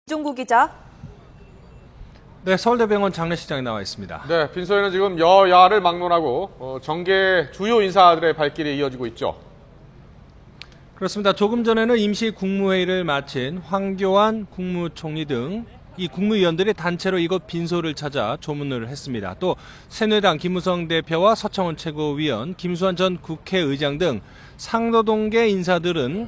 이종구 기자. 네, 서울대병원 장례식장에 나와 있습니다. 네, 빈소에는 지금 여야를 막론하고 정계 주요 인사들의 발길이 이어지고 있죠. 그렇습니다. 조금 전에는 임시 국무회의를 마친 황교안 국무총리 등 이 국무위원들이 단체로 이곳 빈소를 찾아 조문을 했습니다. 또 새누리당 김무성 대표와 서청원 최고위원, 김수환 전 국회의장 등 상노동계 인사들은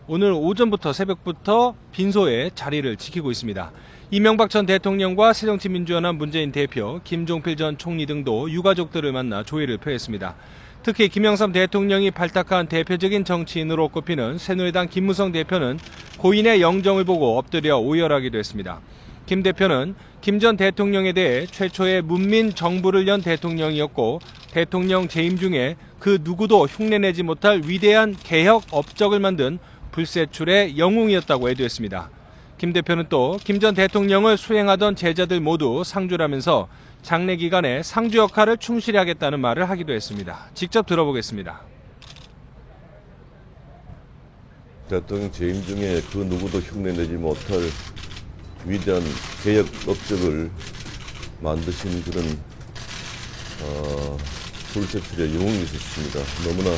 오늘 오전부터 새벽부터 빈소에 자리를 지키고 있습니다. 이명박 전 대통령과 새정치민주연합 문재인 대표, 김종필 전 총리 등도 유가족들을 만나 조의를 표했습니다. 특히 김영삼 대통령이 발탁한 대표적인 정치인으로 꼽히는 새누리당 김무성 대표는 고인의 영정을 보고 엎드려 오열하기도 했습니다. 김 대표는 김 전 대통령에 대해 최초의 문민 정부를 연 대통령이었고 대통령 재임 중에 그 누구도 흉내내지 못할 위대한 개혁 업적을 만든 불세출의 영웅이었다고 애도했습니다. 김 대표는 또 김 전 대통령을 수행하던 제자들 모두 상주를 하면서 장례 기간에 상주 역할을 충실히 하겠다는 말을 하기도 했습니다. 직접 들어보겠습니다. 대통령 재임 중에 그 누구도 흉내내지 못할 위대한 개혁 업적을 만드신 그런 불세출의 영웅이 있었습니다. 너무나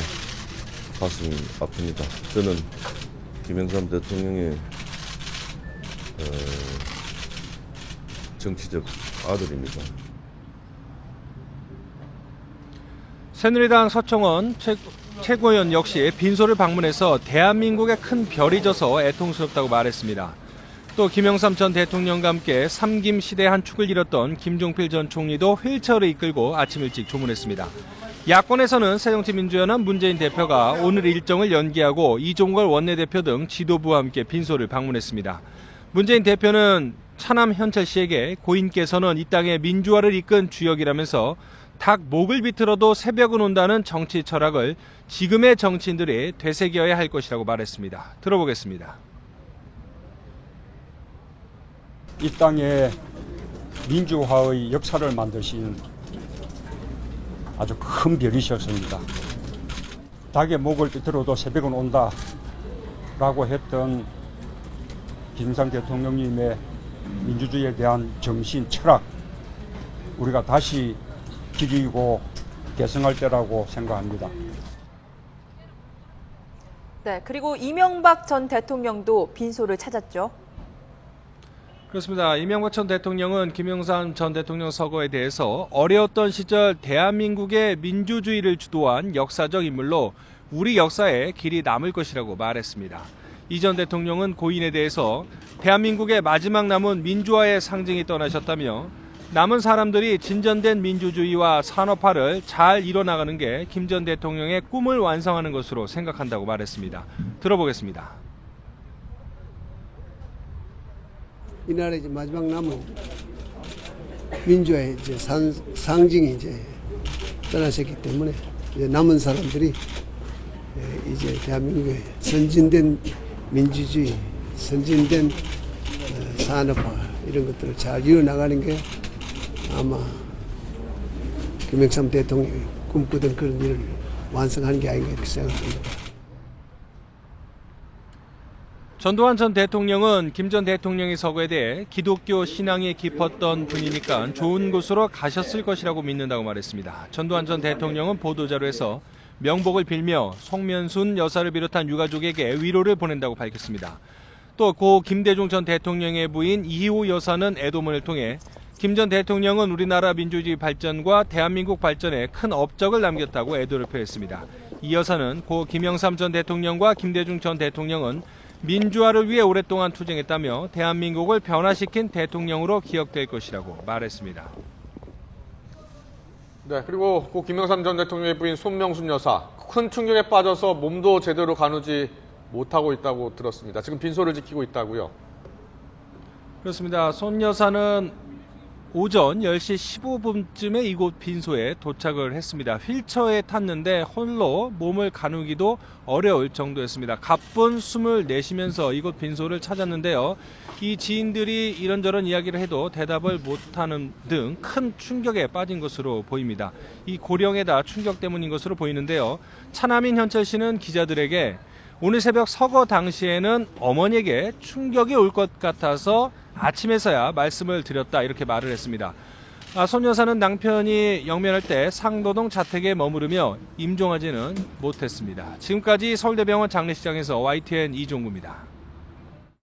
가슴이 아픕니다. 저는 김영삼 대통령의 정치적 아들입니다. 새누리당 서청원 최고위원 역시 빈소를 방문해서 대한민국에 큰 별이 져서 애통스럽다고 말했습니다. 또 김영삼 전 대통령과 함께 삼김 시대의 한 축을 이뤘던 김종필 전 총리도 휠체어를 이끌고 아침 일찍 조문했습니다. 야권에서는 새정치민주연합 문재인 대표가 오늘 일정을 연기하고 이종걸 원내대표 등 지도부와 함께 빈소를 방문했습니다. 문재인 대표는 차남 현철 씨에게 고인께서는 이 땅의 민주화를 이끈 주역이라면서 닭 목을 비틀어도 새벽은 온다는 정치 철학을 지금의 정치인들이 되새겨야 할 것이라고 말했습니다. 들어보겠습니다. 이 땅에 민주화의 역사를 만드신 아주 큰 별이셨습니다. 닭의 목을 비틀어도 새벽은 온다 라고 했던 김영삼 대통령님의 민주주의에 대한 정신, 철학 우리가 다시 기리고 계승할 때라고 생각합니다. 네, 그리고 이명박 전 대통령도 빈소를 찾았죠. 그렇습니다. 이명박 전 대통령은 김영삼 전 대통령 서거에 대해서 어려웠던 시절 대한민국의 민주주의를 주도한 역사적 인물로 우리 역사에 길이 남을 것이라고 말했습니다. 이 전 대통령은 고인에 대해서 대한민국의 마지막 남은 민주화의 상징이 떠나셨다며 남은 사람들이 진전된 민주주의와 산업화를 잘 이뤄나가는 게 김 전 대통령의 꿈을 완성하는 것으로 생각한다고 말했습니다. 들어보겠습니다. 이 나라의 이제 마지막 남은 민주화의 이제 상징이 이제 떠나셨기 때문에 이제 남은 사람들이 이제 대한민국의 선진된 민주주의, 선진된 산업화 이런 것들을 잘 이어나가는 게 아마 김영삼 대통령이 꿈꾸던 그런 일을 완성하는 게 아닌가 이렇게 생각합니다. 전두환 전 대통령은 김 전 대통령의 서거에 대해 기독교 신앙이 깊었던 분이니까 좋은 곳으로 가셨을 것이라고 믿는다고 말했습니다. 전두환 전 대통령은 보도자료에서 명복을 빌며 송면순 여사를 비롯한 유가족에게 위로를 보낸다고 밝혔습니다. 또 고 김대중 전 대통령의 부인 이희호 여사는 애도문을 통해 김 전 대통령은 우리나라 민주주의 발전과 대한민국 발전에 큰 업적을 남겼다고 애도를 표했습니다. 이 여사는 고 김영삼 전 대통령과 김대중 전 대통령은 민주화를 위해 오랫동안 투쟁했다며 대한민국을 변화시킨 대통령으로 기억될 것이라고 말했습니다. 네, 그리고 고 김영삼 전 대통령의 부인 손명순 여사 큰 충격에 빠져서 몸도 제대로 가누지 못하고 있다고 들었습니다. 지금 빈소를 지키고 있다고요? 그렇습니다. 손 여사는 오전 10시 15분쯤에 이곳 빈소에 도착을 했습니다. 휠체어에 탔는데 홀로 몸을 가누기도 어려울 정도였습니다. 가쁜 숨을 내쉬면서 이곳 빈소를 찾았는데요. 이 지인들이 이런저런 이야기를 해도 대답을 못하는 등 큰 충격에 빠진 것으로 보입니다. 이 고령에다 충격 때문인 것으로 보이는데요. 차남인 현철 씨는 기자들에게 오늘 새벽 서거 당시에는 어머니에게 충격이 올 것 같아서 아침에서야 말씀을 드렸다 이렇게 말을 했습니다. 손 여사는 남편이 영면할 때 상도동 자택에 머무르며 임종하지는 못했습니다. 지금까지 서울대병원 장례식장에서 YTN 이종구입니다.